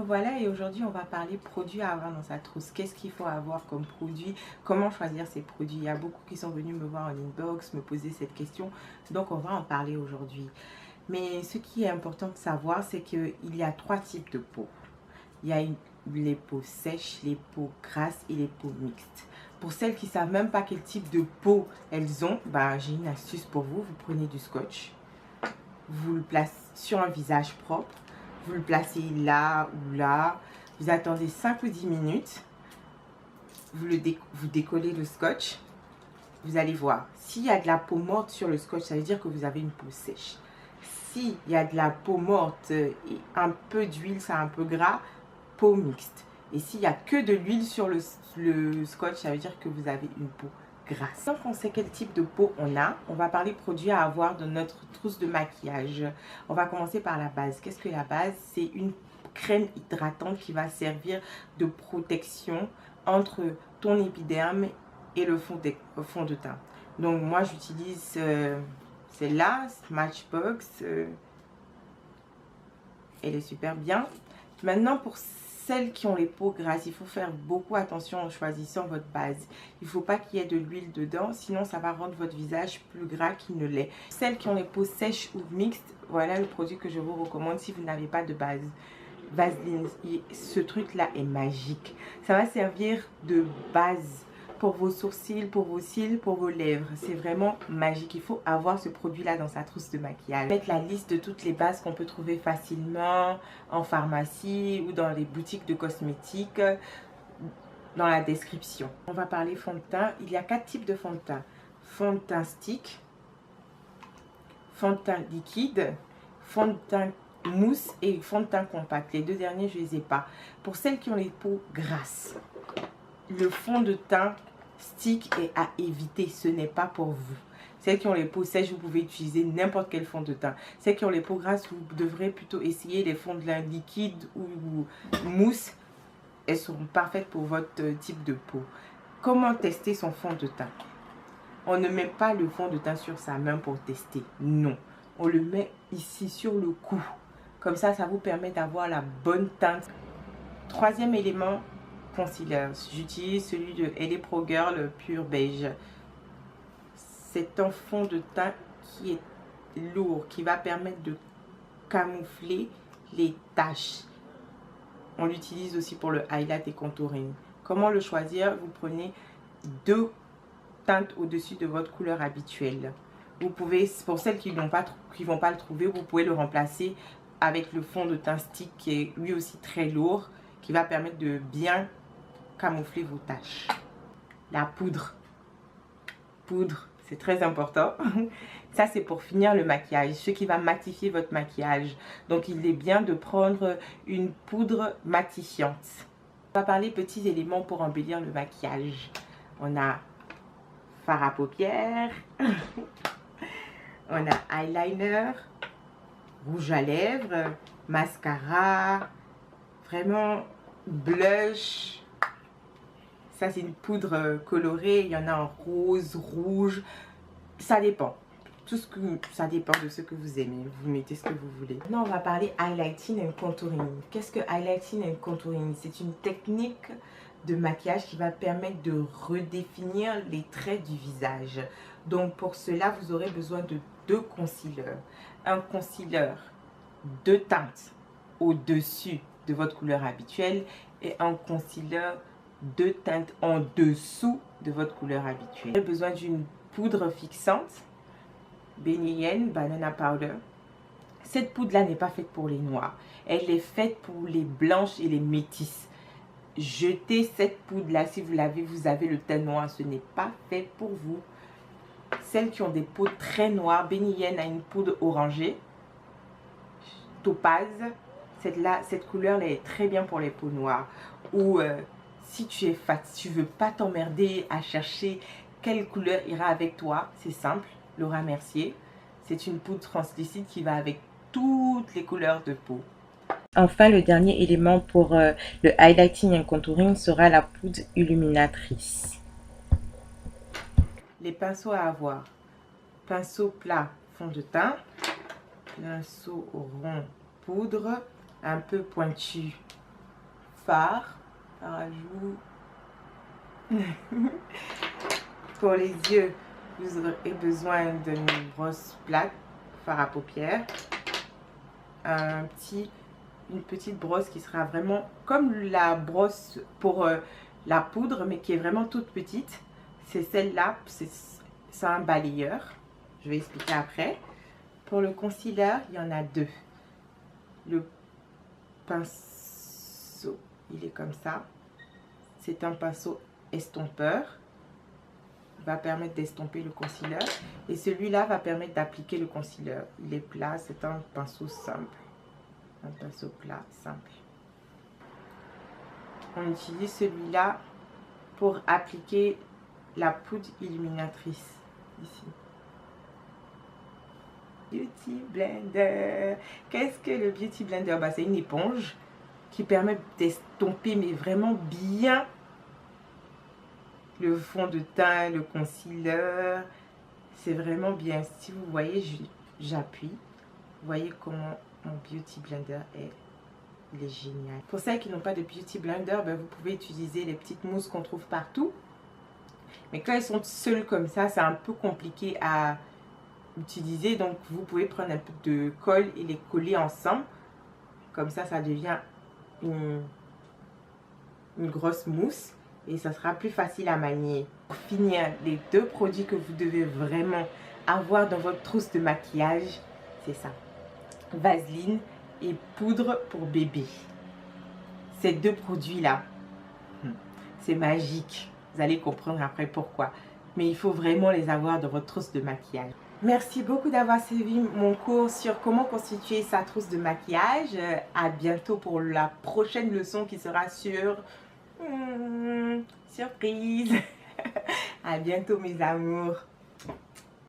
revoilà et aujourd'hui on va parler produits à avoir dans sa trousse. Qu'est-ce qu'il faut avoir comme produit? Comment choisir ces produits? Il y a beaucoup qui sont venus me voir en inbox, me poser cette question. Donc on va en parler aujourd'hui. Mais ce qui est important de savoir, c'est qu'il y a trois types de peau. Il y a les peaux sèches, les peaux grasses et les peaux mixtes. Pour celles qui ne savent même pas quel type de peau elles ont, j'ai une astuce pour vous. Vous prenez du scotch, vous le placez sur un visage propre, vous le placez là ou là, vous attendez 5 ou 10 minutes, vous décollez le scotch, vous allez voir. S'il y a de la peau morte sur le scotch, ça veut dire que vous avez une peau sèche. S'il y a de la peau morte et un peu d'huile, c'est un peu gras, peau mixte. Et s'il n'y a que de l'huile sur le scotch, ça veut dire que vous avez une peau grasse. Donc on sait quel type de peau on va parler produits à avoir dans notre trousse de maquillage. On va commencer par la base. Qu'est-ce que la base? C'est une crème hydratante qui va servir de protection entre ton épiderme et le fond de teint. Donc moi j'utilise celle-là, Smashbox. Elle est super bien. Maintenant pour celles qui ont les peaux grasses, il faut faire beaucoup attention en choisissant votre base. Il ne faut pas qu'il y ait de l'huile dedans, sinon ça va rendre votre visage plus gras qu'il ne l'est. Celles qui ont les peaux sèches ou mixtes, voilà le produit que je vous recommande si vous n'avez pas de base. Vaseline, ce truc-là est magique. Ça va servir de base pour vos sourcils, pour vos cils, pour vos lèvres. C'est vraiment magique. Il faut avoir ce produit-là dans sa trousse de maquillage. Mettre la liste de toutes les bases qu'on peut trouver facilement en pharmacie ou dans les boutiques de cosmétiques dans la description. On va parler fond de teint. Il y a 4 types de fond de teint. Fond de teint stick, fond de teint liquide, fond de teint mousse et fond de teint compact. Les deux derniers, je les ai pas. Pour celles qui ont les peaux grasses, le fond de teint stick est à éviter, ce n'est pas pour vous. Celles qui ont les peaux sèches, vous pouvez utiliser n'importe quel fond de teint. Celles qui ont les peaux grasses, vous devrez plutôt essayer les fonds de teint liquide ou mousse. Elles seront parfaites pour votre type de peau. Comment tester son fond de teint? On ne met pas le fond de teint sur sa main pour tester. Non. On le met ici sur le cou. Comme ça, ça vous permet d'avoir la bonne teinte. Troisième élément, concealer. J'utilise celui de LA Pro Girl Pure Beige. C'est un fond de teint qui est lourd, qui va permettre de camoufler les taches. On l'utilise aussi pour le highlight et contouring. Comment le choisir? Vous prenez 2 teintes au-dessus de votre couleur habituelle. Vous pouvez, pour celles qui vont pas le trouver, vous pouvez le remplacer avec le fond de teint stick qui est lui aussi très lourd, qui va permettre de bien camoufler vos taches. La poudre. Poudre, c'est très important. Ça, c'est pour finir le maquillage, ce qui va matifier votre maquillage. Donc, il est bien de prendre une poudre matifiante. On va parler petits éléments pour embellir le maquillage. On a fard à paupières, on a eyeliner, rouge à lèvres, mascara, vraiment blush. Ça, c'est une poudre colorée. Il y en a en rose, rouge. Ça dépend. Ça dépend de ce que vous aimez. Vous mettez ce que vous voulez. Maintenant, on va parler highlighting and contouring. Qu'est-ce que highlighting and contouring? C'est une technique de maquillage qui va permettre de redéfinir les traits du visage. Donc, pour cela, vous aurez besoin de 2 concealers. Un concealer de teinte au-dessus de votre couleur habituelle et un concealer de teinte en dessous de votre couleur habituelle. Vous avez besoin d'une poudre fixante, Benny Banana Powder. Cette poudre-là n'est pas faite pour les noirs. Elle est faite pour les blanches et les métisses. Jetez cette poudre-là. Si vous l'avez, vous avez le teint noir. Ce n'est pas fait pour vous. Celles qui ont des peaux très noires, Benny a une poudre orangée, topaz. Cette couleur-là est très bien pour les peaux noires. Ou si tu es tu veux pas t'emmerder à chercher quelle couleur ira avec toi, c'est simple. Laura Mercier, c'est une poudre translucide qui va avec toutes les couleurs de peau. Enfin, le dernier élément pour le highlighting et contouring sera la poudre illuminatrice. Les pinceaux à avoir. Pinceau plat, fond de teint. Pinceau rond, poudre. Un peu pointu, fard, fard à joues. Pour les yeux, vous aurez besoin d'une brosse plate, fard à paupières, une petite brosse qui sera vraiment comme la brosse pour la poudre, mais qui est vraiment toute petite. C'est celle-là, c'est un balayeur. Je vais expliquer après. Pour le concealer, il y en a deux. Le pinceau, il est comme ça. C'est un pinceau estompeur. Il va permettre d'estomper le concealer. Et celui-là va permettre d'appliquer le concealer. Il est plat, c'est un pinceau simple. Un pinceau plat, simple. On utilise celui-là pour appliquer la poudre illuminatrice. Ici. Beauty Blender. Qu'est-ce que le Beauty Blender? Bah, c'est une éponge qui permet d'estomper, mais vraiment bien, le fond de teint, le concealer. C'est vraiment bien. Si vous voyez, j'appuie. Vous voyez comment mon Beauty Blender est. Il est génial. Pour celles qui n'ont pas de Beauty Blender, ben, vous pouvez utiliser les petites mousses qu'on trouve partout. Mais quand elles sont seules comme ça, c'est un peu compliqué à utiliser. Donc, vous pouvez prendre un peu de colle et les coller ensemble. Comme ça, ça devient une grosse mousse. Et ça sera plus facile à manier. Pour finir, les deux produits que vous devez vraiment avoir dans votre trousse de maquillage, c'est ça. Vaseline et poudre pour bébé. Ces deux produits-là, c'est magique. Vous allez comprendre après pourquoi. Mais il faut vraiment les avoir dans votre trousse de maquillage. Merci beaucoup d'avoir suivi mon cours sur comment constituer sa trousse de maquillage. À bientôt pour la prochaine leçon qui sera sur... surprise. À bientôt mes amours.